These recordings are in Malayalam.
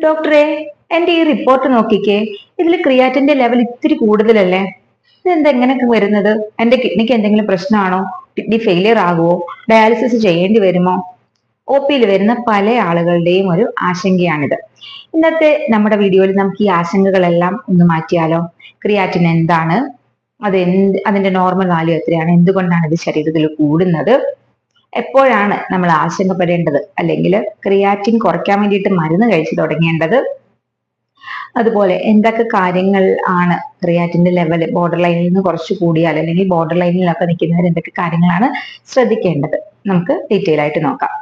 ഡോക്ടറെ, എന്റെ ഈ റിപ്പോർട്ട് നോക്കിക്കേ, ഇതിൽ ക്രിയാറ്റിന്റെ ലെവൽ ഇത്തിരി കൂടുതലല്ലേ? ഇതെന്താ എങ്ങനെയൊക്കെ വരുന്നത്? എന്റെ കിഡ്നിക്ക് എന്തെങ്കിലും പ്രശ്നമാണോ? കിഡ്നി ഫെയിലിയർ ആകുമോ? ഡയാലിസിസ് ചെയ്യേണ്ടി വരുമോ? ഒ പിയിൽ വരുന്ന പല ആളുകളുടെയും ഒരു ആശങ്കയാണിത്. ഇന്നത്തെ നമ്മുടെ വീഡിയോയിൽ നമുക്ക് ഈ ആശങ്കകളെല്ലാം ഒന്ന് മാറ്റിയാലോ? ക്രിയാറ്റിൻ എന്താണ്, അതിന്റെ നോർമൽ വാല്യൂ എത്രയാണ്, എന്തുകൊണ്ടാണ് ഇത് ശരീരത്തിൽ കൂടുന്നത്, എപ്പോഴാണ് നമ്മൾ ആശങ്കപ്പെടേണ്ടത്, അല്ലെങ്കിൽ ക്രിയാറ്റിൻ കുറയ്ക്കാൻ വേണ്ടിയിട്ട് മരുന്ന് കഴിച്ചു തുടങ്ങേണ്ടത്, അതുപോലെ എന്തൊക്കെ കാര്യങ്ങൾ ആണ് ക്രിയാറ്റിന്റെ ലെവൽ ബോർഡർ ലൈനിൽ നിന്ന് കുറച്ച് കൂടിയാൽ അല്ലെങ്കിൽ ബോർഡർ ലൈനിലൊക്കെ നിൽക്കുന്നവർ എന്തൊക്കെ കാര്യങ്ങളാണ് ശ്രദ്ധിക്കേണ്ടത്, നമുക്ക് ഡീറ്റെയിൽ ആയിട്ട് നോക്കാം.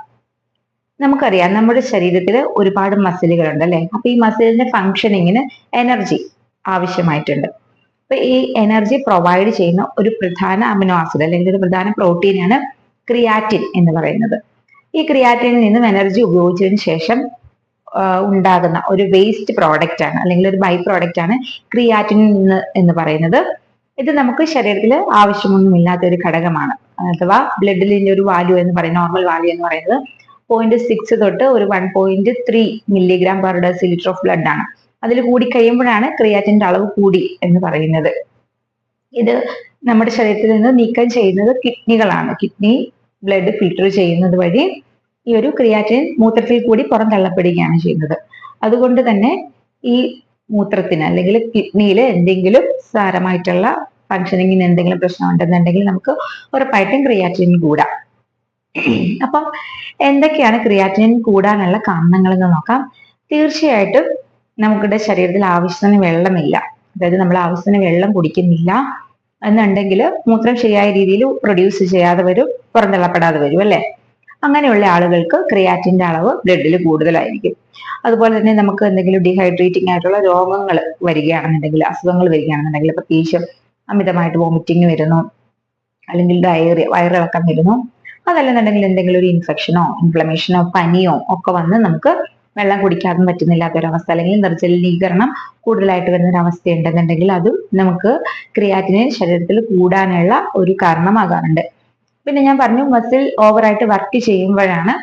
നമുക്കറിയാം നമ്മുടെ ശരീരത്തിൽ ഒരുപാട് മസിലുകളുണ്ട് അല്ലെ? അപ്പൊ ഈ മസിലിന്റെ ഫങ്ഷനിങ്ങിന് എനർജി ആവശ്യമായിട്ടുണ്ട്. അപ്പൊ ഈ എനർജി പ്രൊവൈഡ് ചെയ്യുന്ന ഒരു പ്രധാന അമിനോ ആസിഡ് അല്ലെങ്കിൽ ഒരു പ്രധാന പ്രോട്ടീനാണ് ക്രിയാറ്റിൻ എന്ന് പറയുന്നത്. ഈ ക്രിയാറ്റിനിൽ നിന്നും എനർജി ഉപയോഗിച്ചതിന് ശേഷം ഉണ്ടാകുന്ന ഒരു വേസ്റ്റ് പ്രോഡക്റ്റ് ആണ് അല്ലെങ്കിൽ ഒരു ബൈ പ്രോഡക്റ്റ് ആണ് ക്രിയാറ്റിൻ എന്ന് പറയുന്നത്. ഇത് നമുക്ക് ശരീരത്തിൽ ആവശ്യമൊന്നുമില്ലാത്ത ഒരു ഘടകമാണ്. അഥവാ ബ്ലഡിൽ ഇതിന്റെ ഒരു വാല്യൂ എന്ന് പറയുന്നത്, നോർമൽ വാല്യൂ എന്ന് പറയുന്നത് 0.6 തൊട്ട് ഒരു 1.3 milligram per decilitre of blood ആണ്. അതിൽ കൂടി കഴിയുമ്പോഴാണ് ക്രിയാറ്റിന്റെ അളവ് കൂടി എന്ന് പറയുന്നത്. ഇത് നമ്മുടെ ശരീരത്തിൽ നിന്ന് നീക്കം ചെയ്യുന്നത് കിഡ്നികളാണ്. കിഡ്നി ബ്ലഡ് ഫിൽട്ടർ ചെയ്യുന്നത് വഴി ഈ ഒരു ക്രിയാറ്റിൻ മൂത്രത്തിൽ കൂടി പുറന്തള്ളപ്പെടുകയാണ് ചെയ്യുന്നത്. അതുകൊണ്ട് തന്നെ ഈ മൂത്രത്തിന് അല്ലെങ്കിൽ കിഡ്നിയിൽ എന്തെങ്കിലും സാരമായിട്ടുള്ള ഫങ്ഷനിങ്ങിന് എന്തെങ്കിലും പ്രശ്നം ഉണ്ടെന്നുണ്ടെങ്കിൽ നമുക്ക് ഉറപ്പായിട്ടും ക്രിയാറ്റിൻ കൂടാം. അപ്പം എന്തൊക്കെയാണ് ക്രിയാറ്റിൻ കൂടാനുള്ള കാരണങ്ങൾ എന്ന് നോക്കാം. തീർച്ചയായിട്ടും നമ്മുടെ ശരീരത്തിൽ ആവശ്യത്തിന് വെള്ളമില്ല, അതായത് നമ്മൾ ആവശ്യത്തിന് വെള്ളം കുടിക്കുന്നില്ല എന്നുണ്ടെങ്കിൽ മൂത്രം ശരിയായ രീതിയിൽ പ്രൊഡ്യൂസ് ചെയ്യാതെ വരും, പുറന്തള്ളപ്പെടാതെ വരും അല്ലെ? അങ്ങനെയുള്ള ആളുകൾക്ക് ക്രിയാറ്റിന്റെ അളവ് ബ്ലഡിൽ കൂടുതലായിരിക്കും. അതുപോലെ തന്നെ നമുക്ക് എന്തെങ്കിലും ഡീഹൈഡ്രേറ്റിംഗ് ആയിട്ടുള്ള രോഗങ്ങൾ വരികയാണെന്നുണ്ടെങ്കിൽ, അസുഖങ്ങൾ വരികയാണെന്നുണ്ടെങ്കിൽ, പ്രത്യേകിച്ചും അമിതമായിട്ട് വോമിറ്റിംഗ് വരുന്നു, അല്ലെങ്കിൽ ഡയറിയ വയറിളക്കം വരുന്നു, അതല്ലെന്നുണ്ടെങ്കിൽ എന്തെങ്കിലും ഒരു ഇൻഫെക്ഷനോ ഇൻഫ്ലമേഷനോ പനിയോ ഒക്കെ വന്ന് നമുക്ക് വെള്ളം കുടിക്കാതെ പറ്റുന്നില്ലാത്തൊരവസ്ഥ, അല്ലെങ്കിൽ നിർജ്ജലീകരണം കൂടുതലായിട്ട് വരുന്ന ഒരു അവസ്ഥ ഉണ്ടെന്നുണ്ടെങ്കിൽ അതും നമുക്ക് ക്രിയാറ്റിനെ ശരീരത്തിൽ കൂടാനുള്ള ഒരു കാരണമാകാറുണ്ട്. പിന്നെ ഞാൻ പറഞ്ഞു, മസിൽ ഓവറായിട്ട് വർക്ക് ചെയ്യുമ്പോഴാണ്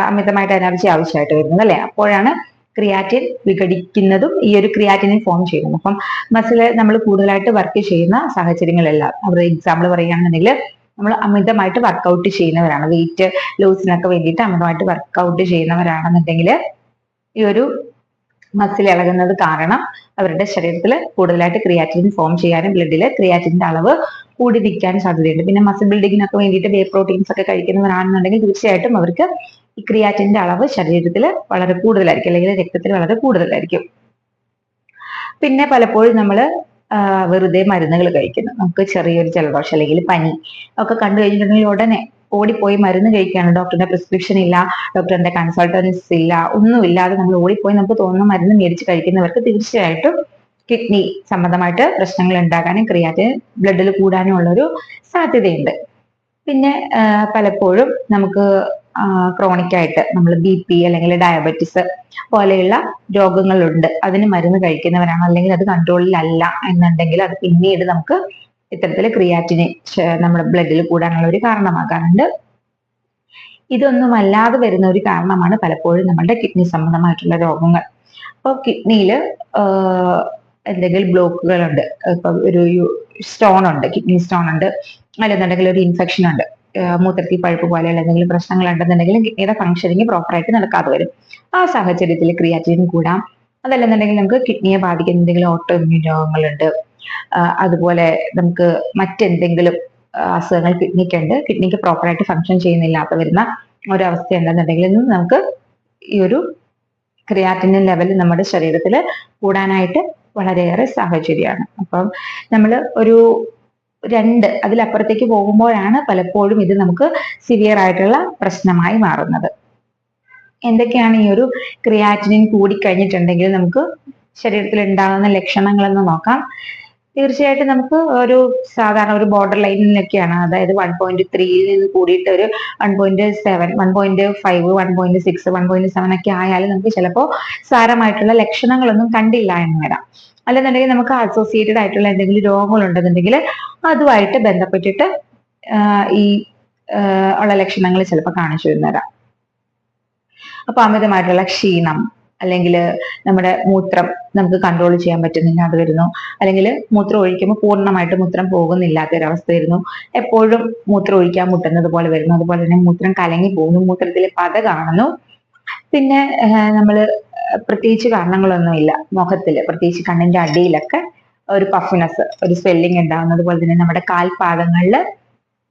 അമിതമായിട്ട് എനർജി ആവശ്യമായിട്ട് വരുന്നത് അല്ലെ? അപ്പോഴാണ് ക്രിയാറ്റിൻ വിഘടിക്കുന്നതും ഈ ഒരു ക്രിയാറ്റിനെ ഫോം ചെയ്യുന്നത്. അപ്പം മസിൽ നമ്മൾ കൂടുതലായിട്ട് വർക്ക് ചെയ്യുന്ന സാഹചര്യങ്ങളെല്ലാം, അവരുടെ എക്സാമ്പിൾ പറയുകയാണെന്നുണ്ടെങ്കിൽ നമ്മൾ അമിതമായിട്ട് വർക്കൗട്ട് ചെയ്യുന്നവരാണ്, വെയിറ്റ് ലോസിനൊക്കെ വേണ്ടിയിട്ട് അമിതമായിട്ട് വർക്കൗട്ട് ചെയ്യുന്നവരാണെന്നുണ്ടെങ്കിൽ ഈ ഒരു മസിൽ ഇളകുന്നത് കാരണം അവരുടെ ശരീരത്തിൽ കൂടുതലായിട്ട് ക്രിയാറ്റിൻ ഫോം ചെയ്യാനും ബ്ലഡിൽ ക്രിയാറ്റിന്റെ അളവ് കൂടി നിൽക്കാൻ സാധ്യതയുണ്ട്. പിന്നെ മസിൽ ബിൽഡിങ്ങിനൊക്കെ വേണ്ടിയിട്ട് വേ പ്രോട്ടീൻസ് ഒക്കെ കഴിക്കുന്നവരാണെന്നുണ്ടെങ്കിൽ തീർച്ചയായിട്ടും അവർക്ക് ഈ ക്രിയാറ്റിന്റെ അളവ് ശരീരത്തിൽ വളരെ കൂടുതലായിരിക്കും, അല്ലെങ്കിൽ രക്തത്തിൽ വളരെ കൂടുതലായിരിക്കും. പിന്നെ പലപ്പോഴും നമ്മൾ വെറുതെ മരുന്നുകൾ കഴിക്കുന്നു. നമുക്ക് ചെറിയൊരു ജലദോഷം അല്ലെങ്കിൽ പനി ഒക്കെ കണ്ടു കഴിഞ്ഞിട്ടുണ്ടെങ്കിൽ ഉടനെ ഓടിപ്പോയി മരുന്ന് കഴിക്കുകയാണ്. ഡോക്ടറിന്റെ പ്രിസ്ക്രിപ്ഷൻ ഇല്ല, ഡോക്ടറിന്റെ കൺസൾട്ടൻസ് ഇല്ല, ഒന്നുമില്ലാതെ നമ്മൾ ഓടിപ്പോയി നമുക്ക് തോന്നുന്ന മരുന്ന് മേടിച്ച് കഴിക്കുന്നവർക്ക് തീർച്ചയായിട്ടും കിഡ്നി സംബന്ധമായിട്ട് പ്രശ്നങ്ങൾ ഉണ്ടാകാനും ക്രിയാറ്റിൻ ബ്ലഡിൽ കൂടാനും ഉള്ളൊരു സാധ്യതയുണ്ട്. പിന്നെ പലപ്പോഴും നമുക്ക് ക്രോണിക് ആയിട്ട് നമ്മൾ BP അല്ലെങ്കിൽ ഡയബറ്റിസ് പോലെയുള്ള രോഗങ്ങളുണ്ട്, അതിന് മരുന്ന് കഴിക്കുന്നവരാണ്, അല്ലെങ്കിൽ അത് കൺട്രോളിലല്ല എന്നുണ്ടെങ്കിൽ അത് പിന്നീട് നമുക്ക് ഇത്തരത്തിൽ ക്രിയാറ്റിനെ നമ്മുടെ ബ്ലഡിൽ കൂടാനുള്ള ഒരു കാരണമാകാറുണ്ട്. ഇതൊന്നുമല്ലാതെ വരുന്ന ഒരു കാരണമാണ് പലപ്പോഴും നമ്മുടെ കിഡ്നി സംബന്ധമായിട്ടുള്ള രോഗങ്ങൾ. അപ്പോൾ കിഡ്നിയിൽ എന്തെങ്കിലും ബ്ലോക്കുകളുണ്ട്, ഇപ്പൊ ഒരു സ്റ്റോൺ ഉണ്ട്, കിഡ്നി സ്റ്റോൺ ഉണ്ട്, അല്ലെന്നുണ്ടെങ്കിൽ ഒരു ഇൻഫെക്ഷൻ ഉണ്ട്, മൂത്രത്തിൽ പഴുപ്പ് പോലെയുള്ള എന്തെങ്കിലും പ്രശ്നങ്ങൾ ഉണ്ടെന്നുണ്ടെങ്കിൽ കിഡ്നിയുടെ ഫംഗ്ഷനിങ് പ്രോപ്പറായിട്ട് നടക്കാതെ വരും. ആ സാഹചര്യത്തിൽ ക്രിയാറ്റിൻ കൂടാം. അതല്ലെന്നുണ്ടെങ്കിൽ നമുക്ക് കിഡ്നിയെ ബാധിക്കുന്ന എന്തെങ്കിലും ഓട്ടോ ഇമ്മ്യൂൺ രോഗങ്ങളുണ്ട്, അതുപോലെ നമുക്ക് മറ്റെന്തെങ്കിലും അസുഖങ്ങൾ കിഡ്നിക്കുണ്ട്, കിഡ്നിക്ക് പ്രോപ്പറായിട്ട് ഫംഗ്ഷൻ ചെയ്യുന്നില്ലാത്ത വരുന്ന ഒരവസ്ഥ ഉണ്ടെന്നുണ്ടെങ്കിൽ നമുക്ക് ഈ ഒരു ക്രിയാറ്റിൻ ലെവൽ നമ്മുടെ ശരീരത്തിൽ കൂടാനായിട്ട് വളരെയേറെ സാഹചര്യമാണ്. അപ്പം നമ്മൾ ഒരു 2 അതിലപ്പുറത്തേക്ക് പോകുമ്പോഴാണ് പലപ്പോഴും ഇത് നമുക്ക് സിവിയർ ആയിട്ടുള്ള പ്രശ്നമായി മാറുന്നത്. എന്തൊക്കെയാണ് ഈ ഒരു ക്രിയാറ്റിനിൻ കൂടിക്കഴിഞ്ഞിട്ടുണ്ടെങ്കിൽ നമുക്ക് ശരീരത്തിൽ ഉണ്ടാകുന്ന ലക്ഷണങ്ങളെന്ന് നോക്കാം. തീർച്ചയായിട്ടും നമുക്ക് ഒരു സാധാരണ ഒരു ബോർഡർ ലൈനിലൊക്കെയാണ്, അതായത് 1.3യിൽ നിന്ന് കൂടിയിട്ട് ഒരു 1.7, 1.5, 1.6, 1.7 ഒക്കെ ആയാലും നമുക്ക് ചിലപ്പോൾ സാരമായിട്ടുള്ള ലക്ഷണങ്ങളൊന്നും കണ്ടില്ല എന്ന് വരാം. അല്ലെന്നുണ്ടെങ്കിൽ നമുക്ക് അസോസിയേറ്റഡ് ആയിട്ടുള്ള എന്തെങ്കിലും രോഗങ്ങൾ ഉണ്ടെന്നുണ്ടെങ്കിൽ അതുമായിട്ട് ബന്ധപ്പെട്ടിട്ട് ഈ ഉള്ള ലക്ഷണങ്ങൾ ചിലപ്പോൾ കാണിച്ചു തരാം. അപ്പൊ അമിതമായിട്ടുള്ള ക്ഷീണം, അല്ലെങ്കിൽ നമ്മുടെ മൂത്രം നമുക്ക് കൺട്രോൾ ചെയ്യാൻ പറ്റുന്നില്ല അത് വരുന്നു, അല്ലെങ്കിൽ മൂത്രം ഒഴിക്കുമ്പോൾ പൂർണ്ണമായിട്ട് മൂത്രം പോകുന്നില്ലാത്ത ഒരവസ്ഥ വരുന്നു, എപ്പോഴും മൂത്രം ഒഴിക്കാൻ മുട്ടുന്നത് പോലെ വരുന്നു, അതുപോലെ തന്നെ മൂത്രം കലങ്ങി പോകുന്നു, മൂത്രത്തിൽ പത കാണുന്നു. പിന്നെ നമ്മൾ പ്രത്യേകിച്ച് കാരണങ്ങളൊന്നുമില്ല മുഖത്തിൽ, പ്രത്യേകിച്ച് കണ്ണിന്റെ അടിയിലൊക്കെ ഒരു പഫ്നെസ്, ഒരു സ്വെല്ലിംഗ് ഉണ്ടാകുന്നത്, അതുപോലെ തന്നെ നമ്മുടെ കാൽപാദങ്ങളിൽ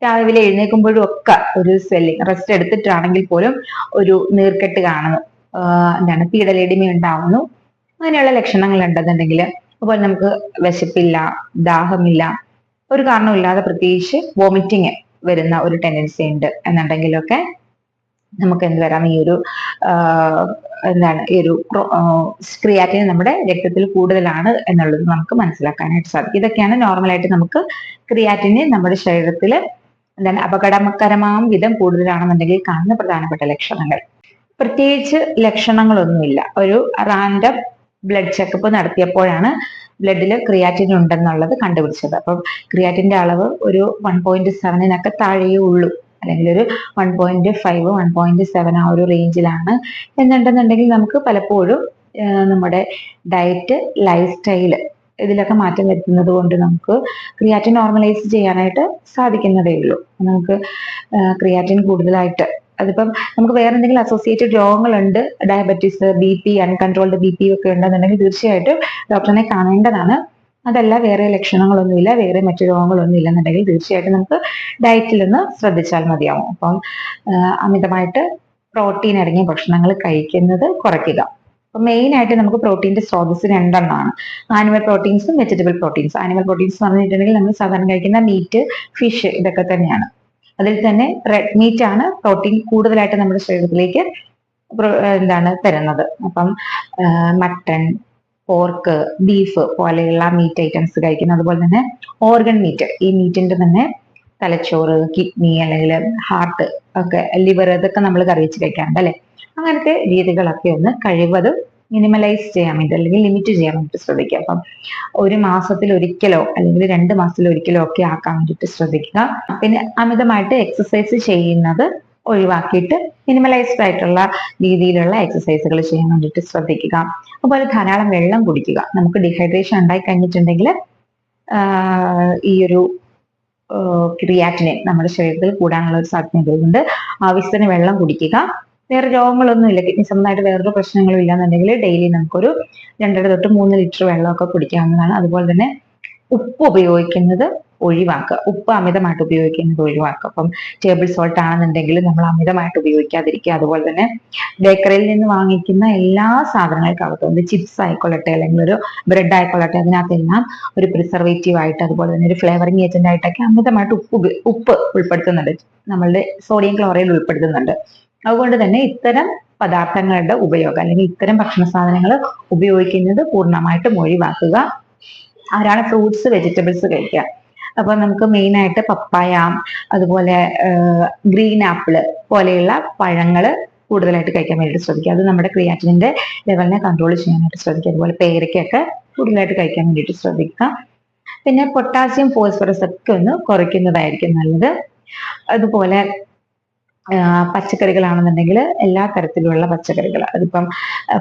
രാവിലെ എഴുന്നേൽക്കുമ്പോഴും ഒക്കെ ഒരു സ്വെല്ലിംഗ്, റെസ്റ്റ് എടുത്തിട്ടാണെങ്കിൽ പോലും ഒരു നീർക്കെട്ട് കാണുന്നു, എന്താണ് പീഡലെഡിമ ഉണ്ടാവുന്നു. അങ്ങനെയുള്ള ലക്ഷണങ്ങൾ ഉണ്ടെന്നുണ്ടെങ്കിൽ, അതുപോലെ നമുക്ക് വിശപ്പില്ല, ദാഹമില്ല, ഒരു കാരണമില്ലാതെ പ്രത്യേകിച്ച് വോമിറ്റിങ് വരുന്ന ഒരു ടെൻഡൻസി ഉണ്ട് എന്നുണ്ടെങ്കിലൊക്കെ നമുക്ക് എന്ത് വരാം, ഈ ഒരു ഈ ഒരു ക്രിയാറ്റിൻ നമ്മുടെ രക്തത്തിൽ കൂടുതലാണ് എന്നുള്ളത് നമുക്ക് മനസ്സിലാക്കാനായിട്ട് സാധിക്കും. ഇതൊക്കെയാണ് നോർമലായിട്ട് നമുക്ക് ക്രിയാറ്റിന് നമ്മുടെ ശരീരത്തിൽ അപകടകരമാം വിധം കൂടുതലാണെന്നുണ്ടെങ്കിൽ കാണുന്ന പ്രധാനപ്പെട്ട ലക്ഷണങ്ങൾ. പ്രത്യേകിച്ച് ലക്ഷണങ്ങളൊന്നുമില്ല. ഒരു റാൻഡം ബ്ലഡ് ചെക്കപ്പ് നടത്തിയപ്പോഴാണ് ബ്ലഡിൽ ക്രിയാറ്റിൻ ഉണ്ടെന്നുള്ളത് കണ്ടുപിടിച്ചത്. അപ്പം ക്രിയാറ്റിന്റെ അളവ് ഒരു 1.7 താഴെയേ ഉള്ളൂ, അല്ലെങ്കിൽ ഒരു 1.5 1.7 ആ ഒരു റേഞ്ചിലാണ് എന്നുണ്ടെന്നുണ്ടെങ്കിൽ നമുക്ക് പലപ്പോഴും നമ്മുടെ ഡയറ്റ്, ലൈഫ് സ്റ്റൈല് ഇതിലൊക്കെ മാറ്റം വരുത്തുന്നത് കൊണ്ട് നമുക്ക് ക്രിയാറ്റിൻ നോർമലൈസ് ചെയ്യാനായിട്ട് സാധിക്കുന്നതേ ഉള്ളൂ. നമുക്ക് ക്രിയാറ്റിൻ കൂടുതലായിട്ട് അതിപ്പം നമുക്ക് വേറെ എന്തെങ്കിലും അസോസിയേറ്റഡ് രോഗങ്ങളുണ്ട്, ഡയബറ്റീസ്, BP, അൺകൺട്രോൾഡ് BP ഒക്കെ ഉണ്ടെന്നുണ്ടെങ്കിൽ തീർച്ചയായിട്ടും ഡോക്ടറിനെ കാണേണ്ടതാണ്. അതല്ല, വേറെ ലക്ഷണങ്ങളൊന്നുമില്ല, വേറെ മറ്റു രോഗങ്ങളൊന്നും ഇല്ലെന്നുണ്ടെങ്കിൽ തീർച്ചയായിട്ടും നമുക്ക് ഡയറ്റിലൊന്ന് ശ്രദ്ധിച്ചാൽ മതിയാവും. അപ്പം അമിതമായിട്ട് പ്രോട്ടീൻ അടങ്ങിയ ഭക്ഷണങ്ങൾ കഴിക്കുന്നത് കുറയ്ക്കുക. അപ്പൊ മെയിൻ ആയിട്ട് നമുക്ക് പ്രോട്ടീന്റെ സ്രോതസ് രണ്ടെണ്ണമാണ്, ആനിമൽ പ്രോട്ടീൻസും വെജിറ്റബിൾ പ്രോട്ടീൻസും. ആനിമൽ പ്രോട്ടീൻസ് പറഞ്ഞിട്ടുണ്ടെങ്കിൽ നമ്മൾ സാധാരണ കഴിക്കുന്ന മീറ്റ്, ഫിഷ് ഇതൊക്കെ തന്നെയാണ്. അതിൽ തന്നെ റെഡ് മീറ്റ് ആണ് പ്രോട്ടീൻ കൂടുതലായിട്ട് നമ്മുടെ ശരീരത്തിലേക്ക് തരുന്നത്. അപ്പം മട്ടൺ, പോർക്ക്, ബീഫ് പോലെയുള്ള മീറ്റ് ഐറ്റംസ് കഴിക്കുന്നത്, അതുപോലെ തന്നെ ഓർഗൻ മീറ്റ്, ഈ മീറ്റിന്റെ തന്നെ തലച്ചോറ്, കിഡ്നി, അല്ലെങ്കിൽ ഹാർട്ട് ഒക്കെ, ലിവർ, ഇതൊക്കെ നമ്മൾ കറി വെച്ച് കഴിക്കാറുണ്ട് അല്ലെ. അങ്ങനത്തെ രീതികളൊക്കെ ഒന്ന് കഴിവതും മിനിമലൈസ് ചെയ്യാൻ വേണ്ടി, അല്ലെങ്കിൽ ലിമിറ്റ് ചെയ്യാൻ വേണ്ടിയിട്ട് ശ്രദ്ധിക്കുക. അപ്പം ഒരു മാസത്തിൽ ഒരിക്കലോ അല്ലെങ്കിൽ 2 മാസത്തിൽ ഒരിക്കലോ ഒക്കെ ആക്കാൻ വേണ്ടിയിട്ട് ശ്രദ്ധിക്കുക. പിന്നെ അമിതമായിട്ട് എക്സസൈസ് ചെയ്യുന്നത് ഒഴിവാക്കിയിട്ട് മിനിമലൈസ്ഡ് ആയിട്ടുള്ള രീതിയിലുള്ള എക്സസൈസുകൾ ചെയ്യാൻ വേണ്ടിയിട്ട് ശ്രദ്ധിക്കുക. അതുപോലെ ധാരാളം വെള്ളം കുടിക്കുക. നമുക്ക് ഡീഹൈഡ്രേഷൻ ഉണ്ടായി കഴിഞ്ഞിട്ടുണ്ടെങ്കിൽ ഈ ഒരു ക്രിയാറ്റിനിൻ നമ്മുടെ ശരീരത്തിൽ കൂടാനുള്ള ഒരു സാധ്യതയുണ്ട്. ആവശ്യത്തിന് വെള്ളം കുടിക്കുക. വേറെ രോഗങ്ങളൊന്നുമില്ല, കിഡ്നി സംബന്ധമായിട്ട് വേറൊരു പ്രശ്നങ്ങളും ഇല്ലാന്നുണ്ടെങ്കിൽ ഡെയിലി നമുക്കൊരു 2.5 തൊട്ട് 3 ലിറ്റർ വെള്ളമൊക്കെ കുടിക്കാവുന്നതാണ്. അതുപോലെ തന്നെ ഉപ്പ് ഉപയോഗിക്കുന്നത് ഒഴിവാക്കുക, ഉപ്പ് അമിതമായിട്ട് ഉപയോഗിക്കുന്നത് ഒഴിവാക്കുക. അപ്പം ടേബിൾ സോൾട്ട് ആണെന്നുണ്ടെങ്കിൽ നമ്മൾ അമിതമായിട്ട് ഉപയോഗിക്കാതിരിക്കുക. അതുപോലെ തന്നെ ബേക്കറിയിൽ നിന്ന് വാങ്ങിക്കുന്ന എല്ലാ സാധനങ്ങൾക്കകത്തും, ചിപ്സ് ആയിക്കൊള്ളട്ടെ അല്ലെങ്കിൽ ഒരു ബ്രെഡ് ആയിക്കൊള്ളട്ടെ, അതിനകത്തെല്ലാം ഒരു പ്രിസർവേറ്റീവ് ആയിട്ട്, അതുപോലെ തന്നെ ഒരു ഫ്ലേവറിംഗ് ഏജന്റ് ആയിട്ടൊക്കെ അമിതമായിട്ട് ഉപ്പ് ഉൾപ്പെടുത്തുന്നുണ്ട്, നമ്മളുടെ സോഡിയം ക്ലോറൈഡ് ഉൾപ്പെടുത്തുന്നുണ്ട്. അതുകൊണ്ട് തന്നെ ഇത്തരം പദാർത്ഥങ്ങളുടെ ഉപയോഗം, അല്ലെങ്കിൽ ഇത്തരം ഭക്ഷണ സാധനങ്ങൾ ഉപയോഗിക്കുന്നത് പൂർണ്ണമായിട്ടും ഒഴിവാക്കുക. ആരാണ് ഫ്രൂട്ട്സ്, വെജിറ്റബിൾസ് കഴിക്കുക. അപ്പൊ നമുക്ക് മെയിൻ ആയിട്ട് പപ്പായ, അതുപോലെ ഗ്രീൻ ആപ്പിള് പോലെയുള്ള പഴങ്ങൾ കൂടുതലായിട്ട് കഴിക്കാൻ വേണ്ടിയിട്ട് ശ്രദ്ധിക്കുക. അത് നമ്മുടെ ക്രിയാറ്റിനിന്റെ ലെവലിനെ കൺട്രോൾ ചെയ്യാനായിട്ട് ശ്രദ്ധിക്കുക. അതുപോലെ പേരയ്ക്കൊക്കെ കൂടുതലായിട്ട് കഴിക്കാൻ വേണ്ടിയിട്ട് ശ്രദ്ധിക്കുക. പിന്നെ പൊട്ടാസ്യം, ഫോസ്ഫറസ് ഒക്കെ ഒന്ന് കുറയ്ക്കുന്നതായിരിക്കും നല്ലത്. അതുപോലെ പച്ചക്കറികളാണെന്നുണ്ടെങ്കിൽ എല്ലാ തരത്തിലുള്ള പച്ചക്കറികൾ, അതിപ്പം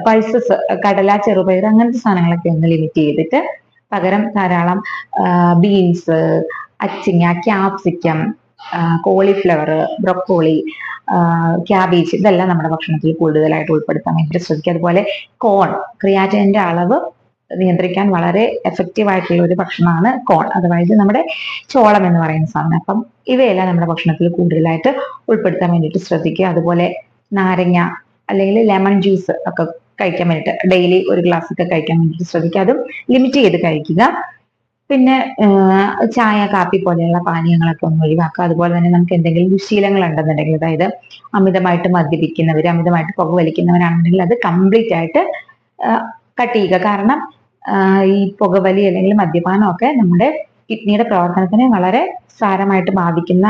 പൾസസ്, കടല, ചെറുപയർ അങ്ങനത്തെ സാധനങ്ങളൊക്കെ ഒന്ന് ലിമിറ്റ് ചെയ്തിട്ട് പകരം ധാരാളം ബീൻസ്, അച്ചിങ്ങ, ക്യാപ്സിക്കം, കോളിഫ്ലവർ, ബ്രൊക്കോളി, ക്യാബേജ് ഇതെല്ലാം നമ്മുടെ ഭക്ഷണത്തിൽ കൂടുതലായിട്ട് ഉൾപ്പെടുത്താൻ വേണ്ടി ശ്രദ്ധിക്കുക. അതുപോലെ കോൺ, ക്രിയാറ്റിനിന്റെ അളവ് നിയന്ത്രിക്കാൻ വളരെ എഫക്റ്റീവ് ആയിട്ടുള്ള ഒരു ഭക്ഷണമാണ് കോൺ, അതായത് നമ്മുടെ ചോളം എന്ന് പറയുന്ന സാധനം. അപ്പം ഇവയെല്ലാം നമ്മുടെ ഭക്ഷണത്തിൽ കൂടുതലായിട്ട് ഉൾപ്പെടുത്താൻ വേണ്ടിയിട്ട് ശ്രദ്ധിക്കുക. അതുപോലെ നാരങ്ങ അല്ലെങ്കിൽ ലെമൺ ജ്യൂസ് ഒക്കെ കഴിക്കാൻ വേണ്ടിയിട്ട് ഡെയിലി ഒരു ഗ്ലാസ് ഒക്കെ കഴിക്കാൻ വേണ്ടിയിട്ട് ശ്രദ്ധിക്കുക. അതും ലിമിറ്റ് ചെയ്ത് കഴിക്കുക. പിന്നെ ചായ, കാപ്പി പോലെയുള്ള പാനീയങ്ങളൊക്കെ ഒന്ന് ഒഴിവാക്കുക. അതുപോലെ തന്നെ നമുക്ക് എന്തെങ്കിലും ദുശീലങ്ങൾ ഉണ്ടെന്നുണ്ടെങ്കിൽ, അതായത് അമിതമായിട്ട് മദ്യപിക്കുന്നവർ, അമിതമായിട്ട് പുകവലിക്കുന്നവരാണെന്നുണ്ടെങ്കിൽ അത് കംപ്ലീറ്റ് ആയിട്ട് കട്ട് ചെയ്യുക. കാരണം ഈ പുകവലി അല്ലെങ്കിൽ മദ്യപാനം ഒക്കെ നമ്മുടെ കിഡ്നിയുടെ പ്രവർത്തനത്തിനെ വളരെ സാരമായിട്ട് ബാധിക്കുന്ന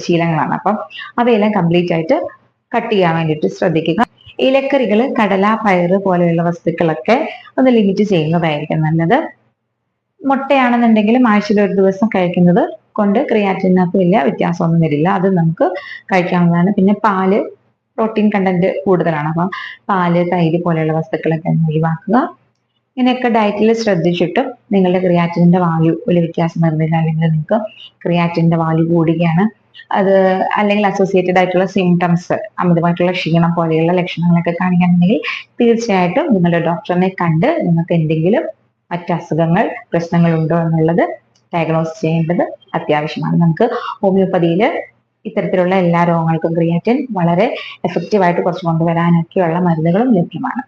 ശീലങ്ങളാണ്. അപ്പം അവയെല്ലാം കംപ്ലീറ്റ് ആയിട്ട് കട്ട് ചെയ്യാൻ വേണ്ടിയിട്ട് ശ്രദ്ധിക്കുക. ഇലക്കറികൾ, കടല, പയറ് പോലെയുള്ള വസ്തുക്കളൊക്കെ ഒന്ന് ലിമിറ്റ് ചെയ്യുന്നതായിരിക്കും നല്ലത്. മുട്ടയാണെന്നുണ്ടെങ്കിലും ആഴ്ചയിൽ ഒരു ദിവസം കഴിക്കുന്നത് കൊണ്ട് ക്രിയാറ്റിനകത്ത് വലിയ വ്യത്യാസമൊന്നും വരില്ല, അത് നമുക്ക് കഴിക്കാവുന്നതാണ്. പിന്നെ പാല് പ്രോട്ടീൻ കണ്ടന്റ് കൂടുതലാണ്. അപ്പം പാല്, തൈര് പോലെയുള്ള വസ്തുക്കളൊക്കെ ഒന്ന് ഒഴിവാക്കുക. ഇങ്ങനെയൊക്കെ ഡയറ്റിൽ ശ്രദ്ധിച്ചിട്ടും നിങ്ങളുടെ ക്രിയാറ്റിനിന്റെ വാല്യൂ ഒരു വ്യത്യാസം വരുന്നില്ല, അല്ലെങ്കിൽ നിങ്ങൾക്ക് ക്രിയാറ്റിനിന്റെ വാല്യൂ കൂടുകയാണ്, അത് അല്ലെങ്കിൽ അസോസിയേറ്റഡ് ആയിട്ടുള്ള സിംറ്റംസ്, അമിതമായിട്ടുള്ള ക്ഷീണം പോലെയുള്ള ലക്ഷണങ്ങളൊക്കെ കാണിക്കുകയാണെങ്കിൽ തീർച്ചയായിട്ടും നിങ്ങളുടെ ഡോക്ടറിനെ കണ്ട് നിങ്ങൾക്ക് എന്തെങ്കിലും മറ്റ് അസുഖങ്ങൾ, പ്രശ്നങ്ങൾ ഉണ്ടോ എന്നുള്ളത് ഡയഗ്നോസ് ചെയ്യേണ്ടത് അത്യാവശ്യമാണ്. നമുക്ക് ഹോമിയോപ്പതിയിൽ ഇത്തരത്തിലുള്ള എല്ലാ രോഗങ്ങൾക്കും ക്രിയാറ്റിൻ വളരെ എഫക്റ്റീവായിട്ട് കുറച്ച് കൊണ്ടുവരാനൊക്കെയുള്ള മരുന്നുകളും ലഭ്യമാണ്.